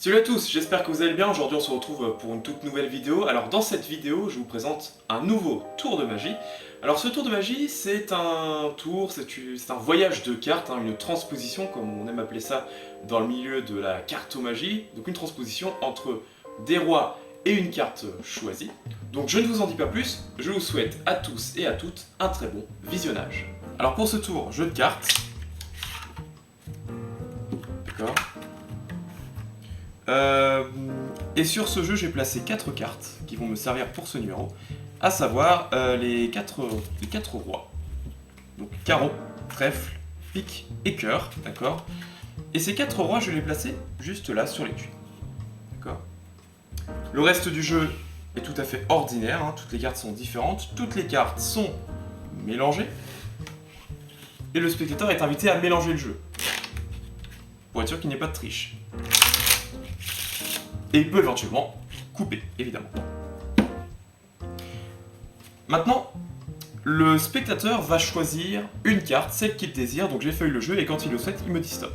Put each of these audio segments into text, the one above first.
Salut à tous, j'espère que vous allez bien. Aujourd'hui on se retrouve pour une toute nouvelle vidéo. Alors dans cette vidéo je vous présente un nouveau tour de magie. Alors ce tour de magie c'est un tour, c'est un voyage de cartes, une transposition comme on aime appeler ça dans le milieu de la cartomagie. Donc une transposition entre des rois et une carte choisie. Donc je ne vous en dis pas plus, je vous souhaite à tous et à toutes un très bon visionnage. Alors pour ce tour, jeu de cartes. D'accord. Et sur ce jeu, j'ai placé 4 cartes qui vont me servir pour ce numéro, à savoir les 4 rois. Donc carreau, trèfle, pique et cœur, d'accord. Et ces 4 rois, je vais les placer juste là sur l'étui. D'accord. Le reste du jeu est tout à fait ordinaire, toutes les cartes sont différentes, toutes les cartes sont mélangées, et le spectateur est invité à mélanger le jeu, pour être sûr qu'il n'y ait pas de triche. Et il peut éventuellement couper, évidemment. Maintenant, le spectateur va choisir une carte, celle qu'il désire, donc j'effeuille le jeu et quand il le souhaite, il me dit stop.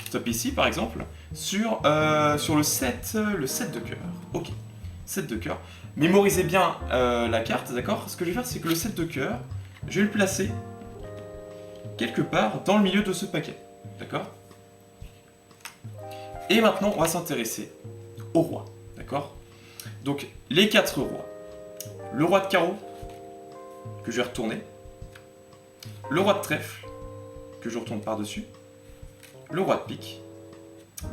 Stop ici, par exemple, sur le 7 de cœur. Ok, 7 de cœur. Mémorisez bien la carte, d'accord. Ce que je vais faire, c'est que le 7 de cœur, je vais le placer quelque part dans le milieu de ce paquet, d'accord. Et maintenant, on va s'intéresser au roi, d'accord. Donc, les 4 rois. Le roi de carreau, que je vais retourner. Le roi de trèfle, que je retourne par-dessus. Le roi de pique.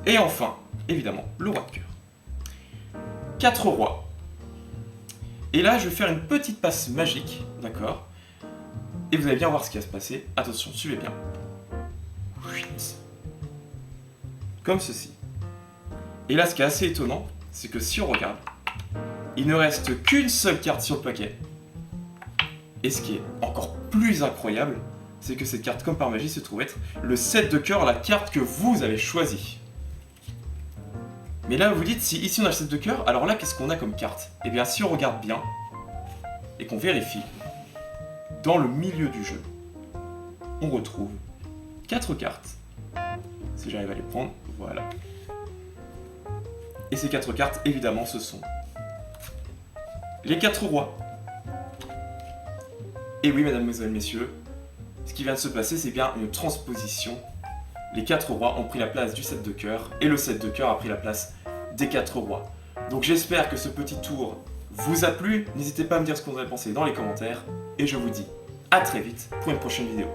Et enfin, évidemment, le roi de cœur. 4 rois. Et là, je vais faire une petite passe magique, d'accord. Et vous allez bien voir ce qui va se passer. Attention, suivez bien. Comme ceci. Et là, ce qui est assez étonnant, c'est que si on regarde, il ne reste qu'une seule carte sur le paquet. Et ce qui est encore plus incroyable, c'est que cette carte, comme par magie, se trouve être le 7 de cœur, la carte que vous avez choisie. Mais là, vous vous dites, si ici on a le 7 de cœur, alors là, qu'est-ce qu'on a comme carte? Eh bien, si on regarde bien, et qu'on vérifie, dans le milieu du jeu, on retrouve 4 cartes. Si j'arrive à les prendre, voilà. Et ces 4 cartes, évidemment, ce sont les 4 rois. Et oui, mesdames, messieurs, ce qui vient de se passer, c'est bien une transposition. Les 4 rois ont pris la place du 7 de cœur, et le 7 de cœur a pris la place des 4 rois. Donc j'espère que ce petit tour vous a plu. N'hésitez pas à me dire ce que vous en avez pensé dans les commentaires, et je vous dis à très vite pour une prochaine vidéo.